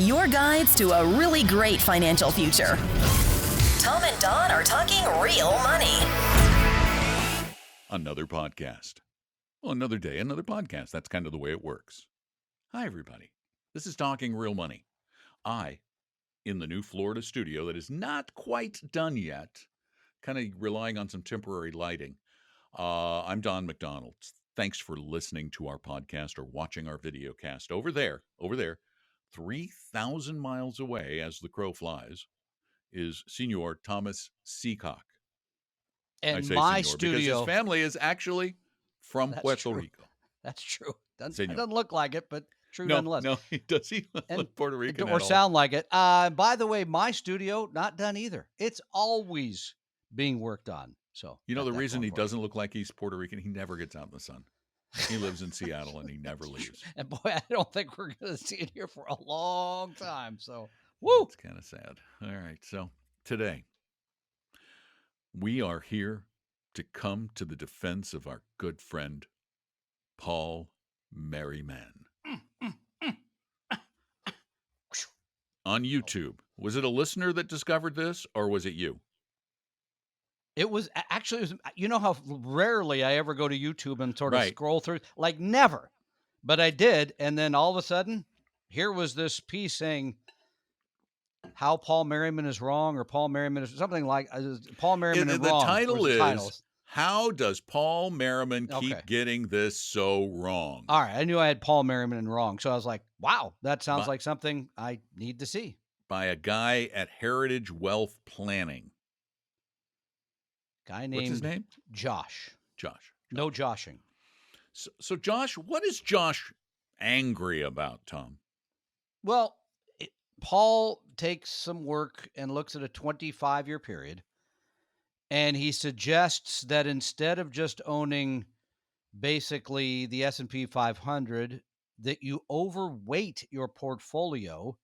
your guides to a really great financial future. Tom and Don are talking real money. Another podcast. Well, another day, another podcast. That's kind of the way it works. Hi, everybody. This is Talking Real Money. In the new Florida studio that is not quite done yet, kind of relying on some temporary lighting. I'm Don McDonald. Thanks for listening to our podcast or watching our video cast. Over there, 3,000 miles away as the crow flies, is Senor Thomas Seacock. And my senor studio, because his family is actually from Puerto Rico. That's true. It doesn't look like it, but true nonetheless. No, he does. He look Puerto Rican or sound like it. By the way, my studio not done either. It's always being worked on. So the reason he doesn't look like he's Puerto Rican, he never gets out in the sun. He lives in Seattle and he never leaves. And boy, I don't think we're going to see it here for a long time. So, woo! It's kind of sad. All right. So today we are here to come to the defense of our good friend, Paul Merriman. On YouTube. Was it a listener that discovered this or was it you? It was you know how rarely I ever go to YouTube and sort of scroll through, like never, but I did. And then all of a sudden, here was this piece saying how Paul Merriman is wrong, or Paul Merriman is something like Paul Merriman is wrong. The title is, how does Paul Merriman keep getting this so wrong? All right. I knew I had Paul Merriman wrong. So I was like, wow, that sounds like something I need to see. By a guy at Heritage Wealth Planning. Guy named What's his name? Josh. Josh. No joshing. So Josh, what is Josh angry about, Tom? Well, Paul takes some work and looks at a 25-year period, and he suggests that instead of just owning basically the S&P 500, that you overweight your portfolio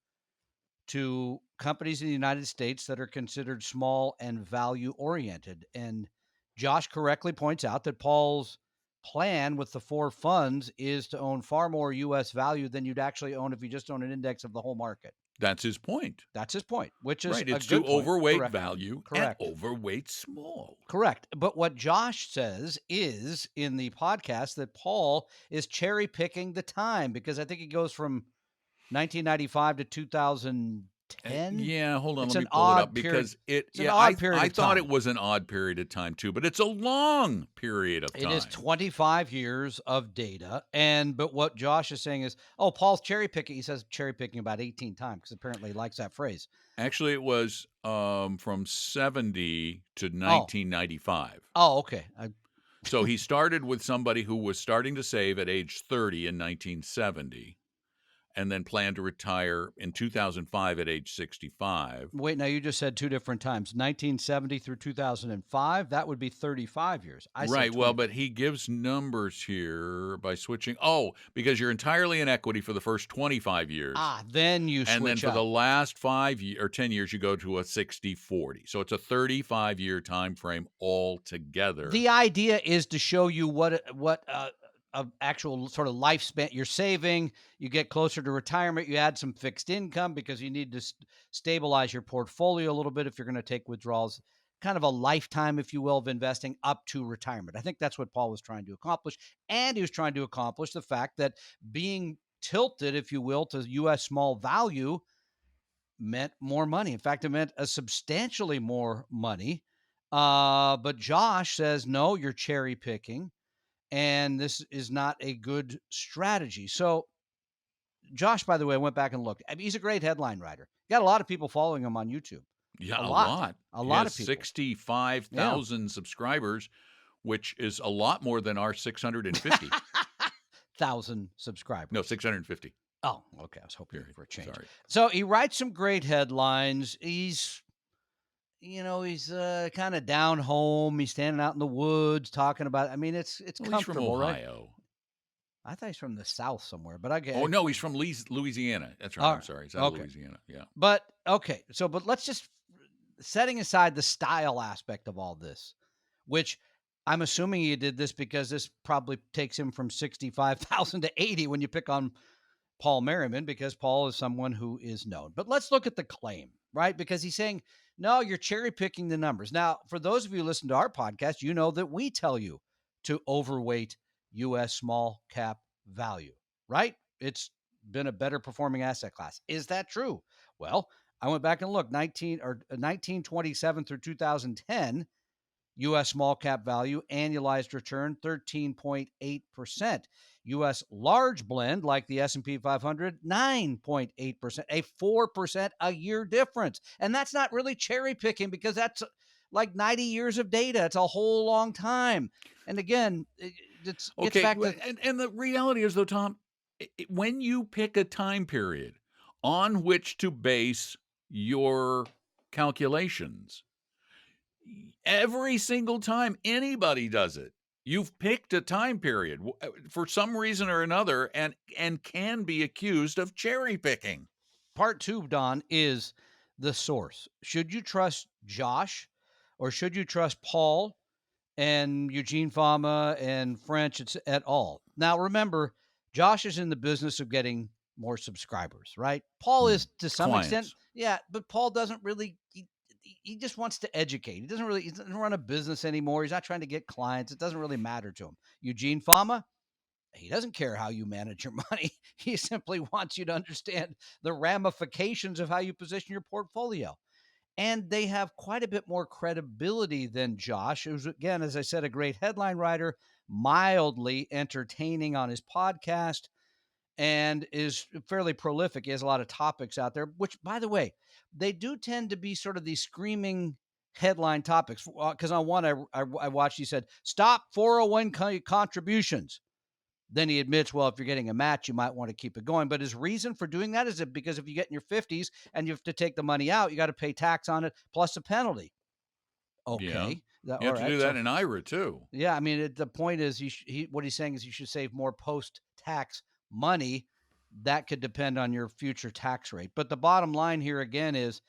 to companies in the United States that are considered small and value-oriented. And Josh correctly points out that Paul's plan with the four funds is to own far more U.S. value than you'd actually own if you just own an index of the whole market. That's his point. Which is right. It's a good to overweight point. value and overweight small. Correct. But what Josh says is in the podcast that Paul is cherry picking the time, because I think it goes from 1995 to 2010. Yeah, hold on. Let me pull it up because I thought it was an odd period of time too, but it's a long period of time. It is 25 years of data. But what Josh is saying is, Paul's cherry picking. He says cherry picking about 18 times because apparently he likes that phrase. Actually, it was from 70 to 1995. Oh, okay. So he started with somebody who was starting to save at age 30 in 1970. And then planned to retire in 2005 at age 65. Wait, now you just said two different times, 1970 through 2005. That would be 35 years. Right. Well, but he gives numbers here by switching. Because you're entirely in equity for the first 25 years. Then you switch. And then for the last 5 or 10 years, you go to a 60-40. So it's a 35-year time frame altogether. The idea is to show you what actual sort of lifespan you're saving. You get closer to retirement, you add some fixed income because you need to stabilize your portfolio a little bit if you're going to take withdrawals, kind of a lifetime, if you will, of investing up to retirement. I think that's what Paul was trying to accomplish. And he was trying to accomplish the fact that being tilted, if you will, to U.S. small value meant more money. In fact, it meant a substantially more money. But Josh says, no, you're cherry picking. And this is not a good strategy. So Josh, by the way, I went back and looked. I mean, he's a great headline writer. Got a lot of people following him on YouTube. Yeah, a lot. A lot of people. 65,000 subscribers, which is a lot more than our 650. 1,000 subscribers. No, 650. Oh, okay. I was hoping for a change. Sorry. So he writes some great headlines. He's kind of down home. He's standing out in the woods talking about. I mean, it's comfortable, he's from Ohio. Right? I thought he's from the South somewhere, but I get. Oh no, he's from Louisiana. That's right. I'm sorry, he's out of Louisiana. Yeah. But let's just setting aside the style aspect of all this, which I'm assuming he did this because this probably takes him from 65,000 to 80 when you pick on Paul Merriman because Paul is someone who is known. But let's look at the claim, right? Because he's saying, no, you're cherry picking the numbers. Now, for those of you who listen to our podcast, you know that we tell you to overweight U.S. small cap value, right? It's been a better performing asset class. Is that true? Well, I went back and looked 1927 through 2010. U.S. small cap value annualized return 13.8%. U.S. large blend like the S&P 500 9.8%, a 4% a year difference. And that's not really cherry picking because that's like 90 years of data. It's a whole long time. And again, it gets back to and the reality is though, Tom, when you pick a time period on which to base your calculations, every single time anybody does it, you've picked a time period for some reason or another and can be accused of cherry picking. Part two, Don, is the source. Should you trust Josh or should you trust Paul and Eugene Fama and French et al.? Now, remember, Josh is in the business of getting more subscribers, right? Paul is to some extent, yeah, but Paul doesn't really, he just wants to educate. He doesn't run a business anymore. He's not trying to get clients. It doesn't really matter to him. Eugene Fama, he doesn't care how you manage your money. He simply wants you to understand the ramifications of how you position your portfolio. And they have quite a bit more credibility than Josh, who's, again, as I said, a great headline writer, mildly entertaining on his podcast, and is fairly prolific. He has a lot of topics out there, which, by the way, they do tend to be sort of these screaming headline topics. Because on one I watched, he said, stop 401 contributions. Then he admits, well, if you're getting a match, you might want to keep it going. But his reason for doing that is because if you get in your 50s and you have to take the money out, you got to pay tax on it plus a penalty. Okay. Yeah. You have to do that in IRA too. Yeah. I mean, the point is, what he's saying is you should save more post-tax money. That could depend on your future tax rate. But the bottom line here again is,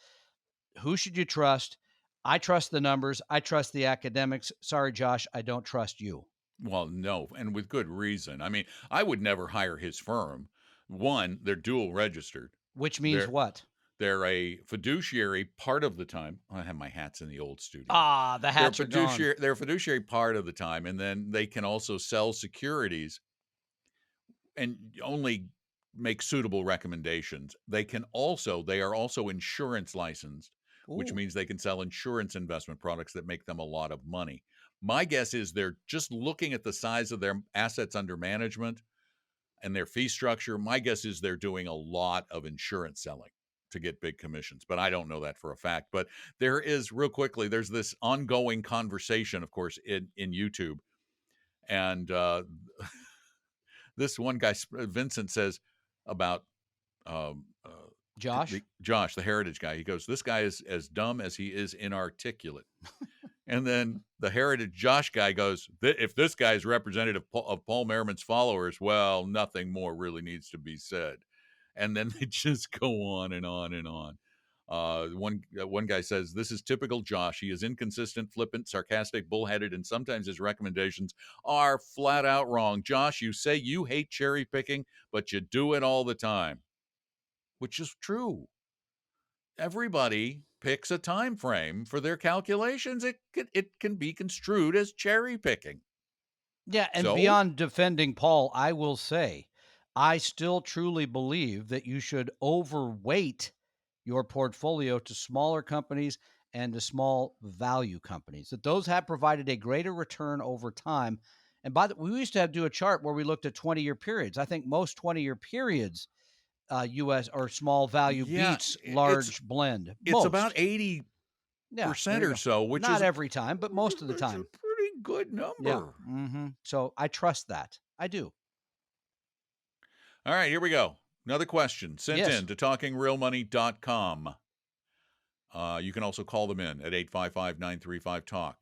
who should you trust? I trust the numbers. I trust the academics. Sorry, Josh, I don't trust you. Well, no, and with good reason. I mean, I would never hire his firm. One, they're dual registered. Which means what? They're a fiduciary part of the time. I have my hats in the old studio. The hats are gone. They're a fiduciary part of the time, and then they can also sell securities and only make suitable recommendations. They are also insurance licensed, which means they can sell insurance investment products that make them a lot of money. My guess is they're just looking at the size of their assets under management and their fee structure. My guess is they're doing a lot of insurance selling to get big commissions, but I don't know that for a fact. But there is, real quickly, there's this ongoing conversation, of course, in YouTube. And this one guy, Vincent, says about Josh, the Heritage guy. He goes, this guy is as dumb as he is inarticulate. And then the Heritage Josh guy goes, if this guy is representative of Paul Merriman's followers, well, nothing more really needs to be said. And then they just go on and on and on. One guy says, this is typical Josh. He is inconsistent, flippant, sarcastic, bullheaded, and sometimes his recommendations are flat out wrong. Josh, you say you hate cherry picking, but you do it all the time, which is true. Everybody picks a time frame for their calculations. It can be construed as cherry picking. Yeah, and beyond defending Paul, I will say, I still truly believe that you should overweight your portfolio to smaller companies and to small value companies, that those have provided a greater return over time. And we used to do a chart where we looked at 20-year periods. I think most 20-year periods, U.S. or small value beats large blend. It's about 80% or so, which not every time, but most of the time. It's a pretty good number. Yeah. So I trust that. I do. All right, here we go. Another question sent in to talkingrealmoney.com. You can also call them in at 855-935-TALK.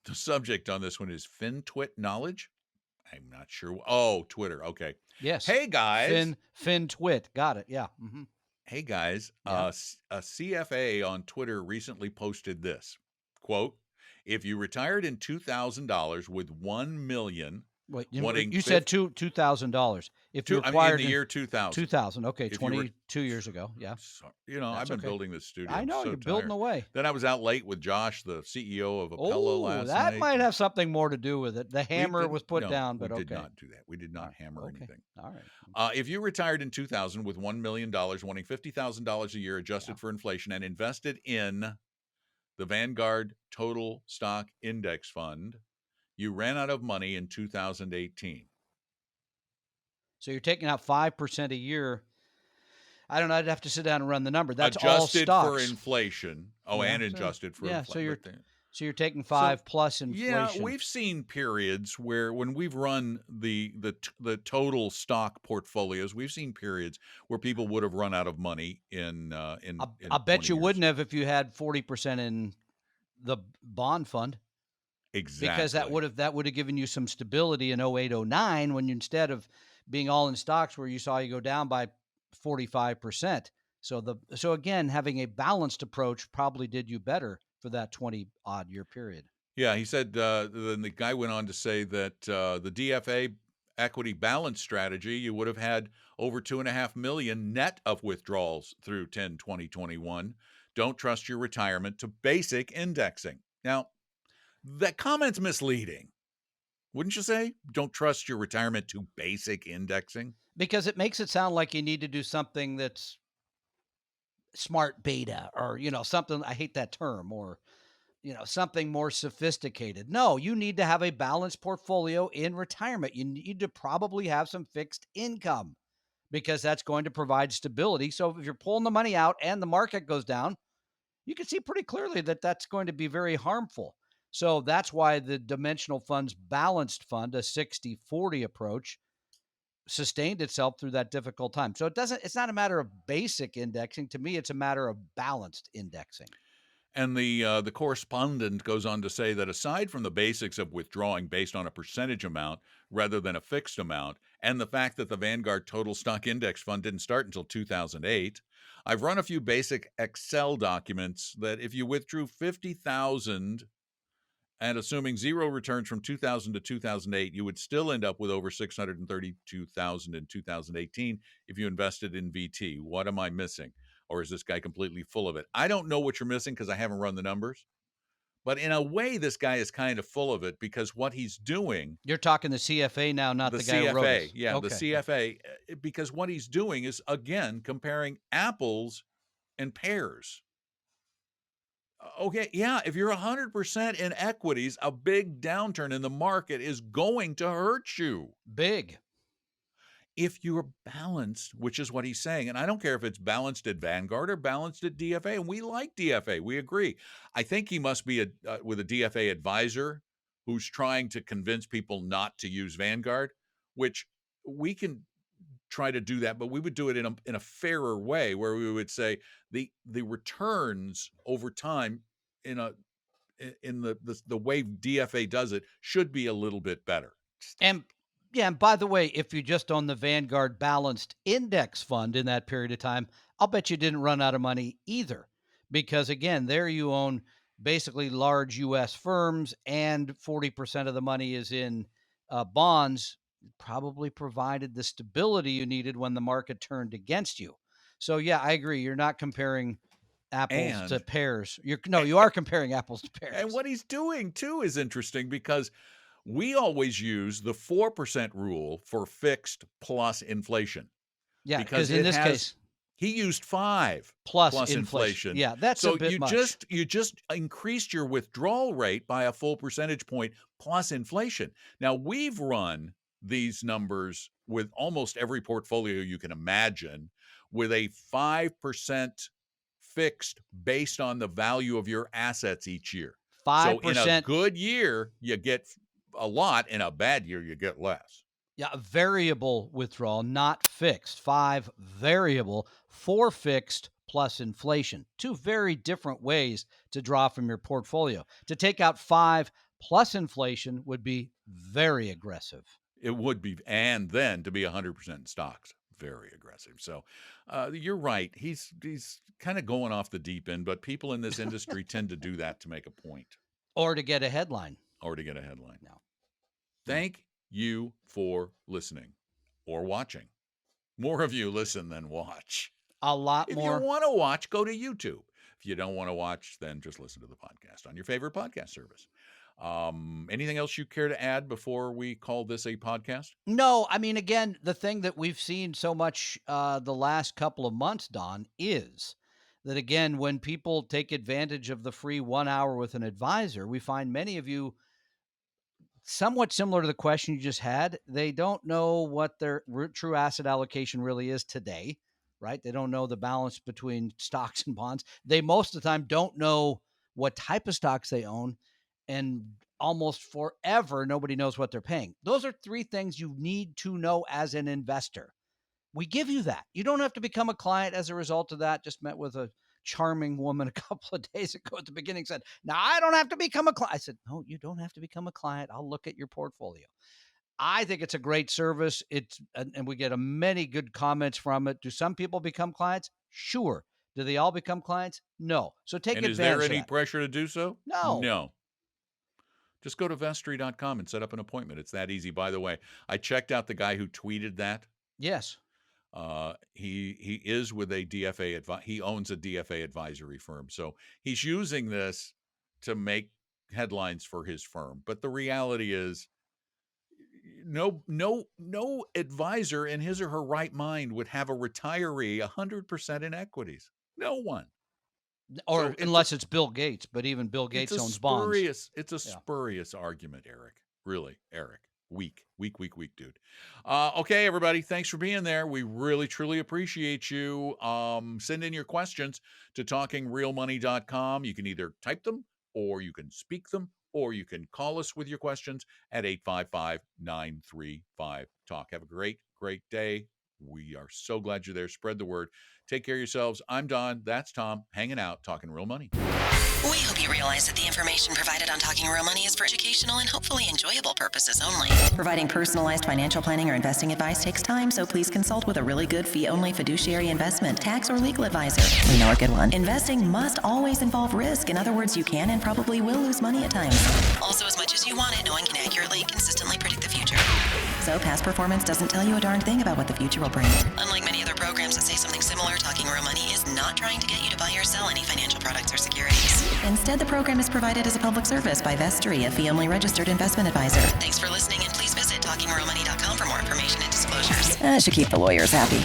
The subject on this one is FinTwit knowledge. I'm not sure. Oh, Twitter. Okay. Yes. Hey, guys. FinTwit. Got it. Yeah. Hey, guys. Yeah. A CFA on Twitter recently posted this, quote, if you retired in $2,000 with $1 million Wait, wanting you said $2,000 if you I mean, acquired in the year 2000. 2000. Okay, If you were 22 years ago. Yeah, So, I've that's been okay. building this studio. I know, I'm so you're building tired. away. Then I was out late with Josh, the CEO of Apella, Oh, last that night. might have something more to do with it. The hammer was put down, but we okay. did not do that. We did not hammer Okay. anything. All right. If you retired in 2000 with $1 million, wanting $50,000 a year adjusted for inflation, and invested in the Vanguard Total Stock Index Fund, you ran out of money in 2018. So you're taking out 5% a year. I don't know. I'd have to sit down and run the number. That's adjusted all stocks. for inflation. Oh, Yeah, and adjusted for inflation. So you're taking 5 plus inflation. Yeah, we've seen periods where when we've run the total stock portfolios, we've seen periods where people would have run out of money in I bet you wouldn't have if you had 40% in the bond fund. Exactly. Because that would have given you some stability in 08, 09 when you, instead of being all in stocks where you saw you go down by 45%. So again, having a balanced approach probably did you better for that 20 odd year period. Yeah, he said, then the guy went on to say that the DFA equity balance strategy, you would have had over 2.5 million net of withdrawals through 10/20/21. Don't trust your retirement to basic indexing. Now, that comment's misleading. Wouldn't you say? Don't trust your retirement to basic indexing? Because it makes it sound like you need to do something that's smart beta or, something, I hate that term, or, something more sophisticated. No, you need to have a balanced portfolio in retirement. You need to probably have some fixed income because that's going to provide stability. So if you're pulling the money out and the market goes down, you can see pretty clearly that that's going to be very harmful. So that's why the Dimensional Fund's balanced fund, a 60-40 approach, sustained itself through that difficult time. So it's not a matter of basic indexing. To me, it's a matter of balanced indexing. And the correspondent goes on to say that aside from the basics of withdrawing based on a percentage amount rather than a fixed amount, and the fact that the Vanguard Total Stock Index Fund didn't start until 2008, I've run a few basic Excel documents that if you withdrew 50,000 and assuming zero returns from 2000 to 2008, you would still end up with over 632,000 in 2018 if you invested in VT. What am I missing? Or is this guy completely full of it? I don't know what you're missing because I haven't run the numbers. But in a way, this guy is kind of full of it because what he's doing... You're talking the CFA now, not the guy who wrote it. Yeah, okay. The CFA. Because what he's doing is, again, comparing apples and pears. Okay, yeah, if you're 100% in equities, a big downturn in the market is going to hurt you. Big. If you're balanced, which is what he's saying, and I don't care if it's balanced at Vanguard or balanced at DFA, and we like DFA, we agree. I think he must be with a DFA advisor who's trying to convince people not to use Vanguard, which we can try to do that, but we would do it in a fairer way, where we would say the returns over time in the way DFA does it should be a little bit better. And by the way, if you just own the Vanguard Balanced Index Fund in that period of time, I'll bet you didn't run out of money either. Because again, there you own basically large U.S. firms and 40% of the money is in bonds, probably provided the stability you needed when the market turned against you. So yeah, I agree. You're not comparing apples to pears. You are comparing apples to pears. And what he's doing too is interesting because we always use the 4% rule for fixed plus inflation. Yeah, because in this case, he used 5 plus inflation. Yeah, that's a bit much. You just increased your withdrawal rate by a full percentage point plus inflation. Now, we've run these numbers with almost every portfolio you can imagine with a 5% fixed based on the value of your assets each year. 5%. So in a good year, you get a lot. In a bad year, you get less. Yeah, a variable withdrawal, not fixed. 5 variable, 4 fixed plus inflation. 2 very different ways to draw from your portfolio. To take out 5 plus inflation would be very aggressive. It would be, and then to be 100% in stocks, very aggressive. So you're right. He's kind of going off the deep end, but people in this industry tend to do that to make a point. Or to get a headline. No. Thank you for listening or watching. More of you listen than watch. A lot If more. you want to watch, go to YouTube. If you don't want to watch, then just listen to the podcast on your favorite podcast service. Anything else you care to add before we call this a podcast? No, I mean, again, the thing that we've seen so much the last couple of months, Don, is that, again, when people take advantage of the free 1 hour with an advisor, we find many of you, somewhat similar to the question you just had, they don't know what their true asset allocation really is today, right? They don't know the balance between stocks and bonds. They most of the time don't know what type of stocks they own, and almost forever, nobody knows what they're paying. Those are three things you need to know as an investor. We give you that. You don't have to become a client as a result of that. Just met with a charming woman a couple of days ago at the beginning, said, now I don't have to become a client. I said, no, you don't have to become a client. I'll look at your portfolio. I think it's a great service. And we get many good comments from it. Do some people become clients? Sure. Do they all become clients? No. So take advantage of that. And is there any pressure to do so? No. No. Just go to vestry.com and set up an appointment. It's that easy. By the way, I checked out the guy who tweeted that. Yes. He is with a DFA. He owns a DFA advisory firm. So he's using this to make headlines for his firm. But the reality is no advisor in his or her right mind would have a retiree 100% in equities. No one. Or so unless it's Bill Gates, but even Bill Gates owns bonds. It's a spurious argument, Eric. Really, Eric. Weak, dude. Okay, everybody. Thanks for being there. We really, truly appreciate you. Send in your questions to talkingrealmoney.com. You can either type them, or you can speak them, or you can call us with your questions at 855-935-TALK. Have a great, great day. We are so glad you're there. Spread the word. Take care of yourselves. I'm Don. That's Tom. Hanging out, talking real money. We hope you realize that the information provided on Talking Real Money is for educational and hopefully enjoyable purposes only. Providing personalized financial planning or investing advice takes time, so please consult with a really good fee-only fiduciary investment, tax, or legal advisor. We know a good one. Investing must always involve risk. In other words, you can and probably will lose money at times. Also, as much as you want it, no one can accurately and consistently predict the future. So past performance doesn't tell you a darn thing about what the future will bring. Unlike many other programs that say something similar, Talking Real Money is not trying to get you to buy or sell any financial products or securities. Instead, the program is provided as a public service by Vestry, a fee-only registered investment advisor. Thanks for listening, and please visit talkingrealmoney.com for more information and disclosures. That should keep the lawyers happy.